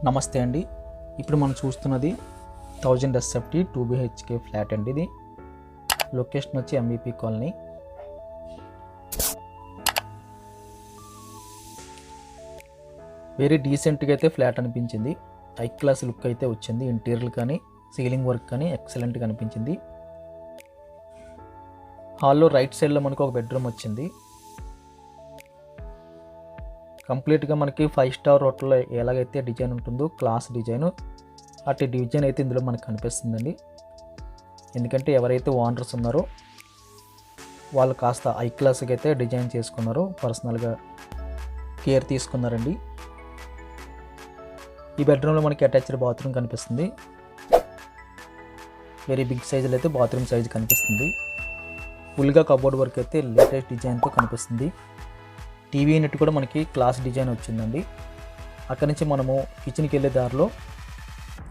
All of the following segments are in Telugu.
నమస్తే అండి. ఇప్పుడు మనం చూస్తున్నది 1000 SFT 2 BHK ఫ్లాట్ అండి. ఇది లొకేషన్ వచ్చి MVP కాలనీ. వెరీ డీసెంట్గా అయితే ఫ్లాట్ అనిపించింది. హై క్లాస్ లుక్ అయితే వచ్చింది. ఇంటీరియర్ కానీ సీలింగ్ వర్క్ కానీ ఎక్సలెంట్గా అనిపించింది. హాల్లో రైట్ సైడ్లో మనకు ఒక బెడ్రూమ్ వచ్చింది. కంప్లీట్గా మనకి 5 స్టార్ హోటల్లో ఎలాగైతే డిజైన్ ఉంటుందో క్లాస్ డిజైన్, అట్టి డిజైన్ అయితే ఇందులో మనకు కనిపిస్తుందండి. ఎందుకంటే ఎవరైతే ఓనర్స్ ఉన్నారో వాళ్ళు కాస్త హై క్లాస్గా అయితే డిజైన్ చేసుకున్నారో, పర్సనల్గా కేర్ తీసుకున్నారండి. ఈ బెడ్రూమ్లో మనకి అటాచ్డ్ బాత్రూమ్ కనిపిస్తుంది. వెరీ బిగ్ సైజులో అయితే బాత్రూమ్ సైజు కనిపిస్తుంది. ఫుల్గా కబోర్డ్ వర్క్ అయితే లేటెస్ట్ డిజైన్తో కనిపిస్తుంది. టీవీ యూనిట్ కూడా మనకి క్లాస్ డిజైన్ వచ్చిందండి. అక్కడి నుంచి మనము కిచెన్కి వెళ్ళే దారిలో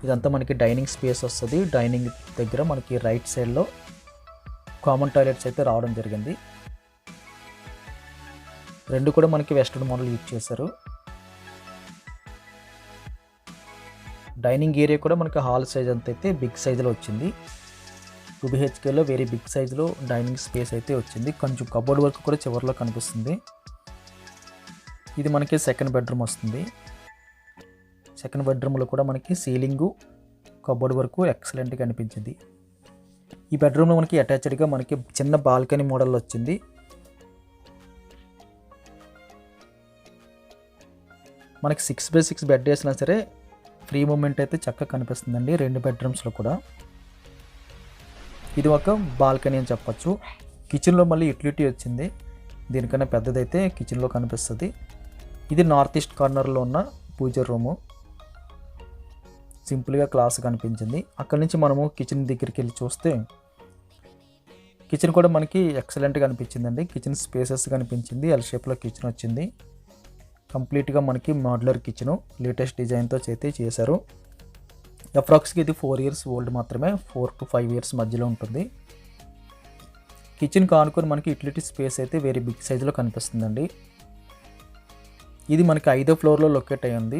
ఇదంతా మనకి డైనింగ్ స్పేస్ వస్తుంది. డైనింగ్ దగ్గర మనకి రైట్ సైడ్లో కామన్ టాయిలెట్స్ అయితే రావడం జరిగింది. రెండు కూడా మనకి వెస్టర్న్ మోడల్ యూజ్ చేశారు. డైనింగ్ ఏరియా కూడా మనకి హాల్ సైజ్ అంత అయితే బిగ్ సైజులో వచ్చింది. 2 BHKలో వెరీ బిగ్ సైజులో డైనింగ్ స్పేస్ అయితే వచ్చింది. కొంచెం కబోర్డ్ వర్క్ కూడా చివరిలో కనిపిస్తుంది. ఇది మనకి సెకండ్ బెడ్రూమ్ వస్తుంది. సెకండ్ బెడ్రూమ్లో కూడా మనకి సీలింగు కబోర్డ్ వరకు ఎక్సలెంట్గా అనిపించింది. ఈ బెడ్రూమ్లో మనకి అటాచ్డ్గా మనకి చిన్న బాల్కనీ మోడల్ వచ్చింది. మనకి 6x6 బెడ్ వేసినా సరే ఫ్రీ మూమెంట్ అయితే చక్కగా కనిపిస్తుందండి రెండు బెడ్రూమ్స్లో కూడా. ఇది ఒక బాల్కనీ అని చెప్పచ్చు. కిచెన్లో మళ్ళీ యూటిలిటీ వచ్చింది. దీనికన్నా పెద్దదైతే కిచెన్లో కనిపిస్తుంది. ఇది నార్త్ ఈస్ట్ కార్నర్లో ఉన్న పూజ రూము. సింపుల్గా క్లాస్ కనిపించింది. అక్కడి నుంచి మనము కిచెన్ దగ్గరికి వెళ్ళి చూస్తే కిచెన్ కూడా మనకి ఎక్సలెంట్గా అనిపించిందండి. కిచెన్ స్పేసెస్ కనిపించింది. ఎల్ షేప్లో కిచెన్ వచ్చింది. కంప్లీట్గా మనకి మోడ్యులర్ కిచెను లేటెస్ట్ డిజైన్తో అయితే చేశారు. అప్రాక్స్గా ఇది 4 years ఓల్డ్ మాత్రమే, 4 to 5 years మధ్యలో ఉంటుంది. కిచెన్కి ఆనుకొని మనకి యూటిలిటీ స్పేస్ అయితే వెరీ బిగ్ సైజులో కనిపిస్తుందండి. ఇది మనకి 5వ ఫ్లోర్లో లొకేట్ అయ్యి ఉంది.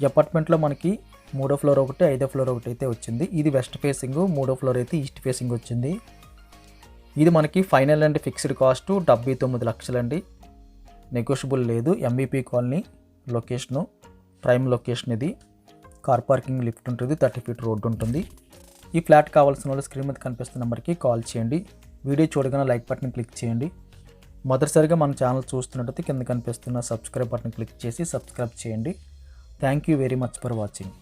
ఈ అపార్ట్మెంట్లో మనకి 3వ ఫ్లోర్ ఒకటి, 5వ ఫ్లోర్ ఒకటి అయితే వచ్చింది. ఇది వెస్ట్ ఫేసింగ్, 3వ ఫ్లోర్ అయితే ఈస్ట్ ఫేసింగ్ వచ్చింది. ఇది మనకి ఫైనల్ అండ్ ఫిక్స్డ్ కాస్ట్ 79 లక్షలు అండి. నెగోషియబుల్ లేదు. MVP colony location, prime location. ఇది కార్ పార్కింగ్, లిఫ్ట్ ఉంటుంది, 30 feet రోడ్డు ఉంటుంది. ఈ ఫ్లాట్ కావాల్సిన వాళ్ళు స్క్రీన్ మీద కనిపిస్తున్న నెంబర్కి కాల్ చేయండి. వీడియో చూడగానే లైక్ బటన్ క్లిక్ చేయండి. మొదటిసారిగా మన ఛానల్ చూస్తున్నట్టయితే కింద కనిపిస్తున్న సబ్స్క్రైబ్ బటన్ క్లిక్ చేసి సబ్స్క్రైబ్ చేయండి. Thank you very much for watching.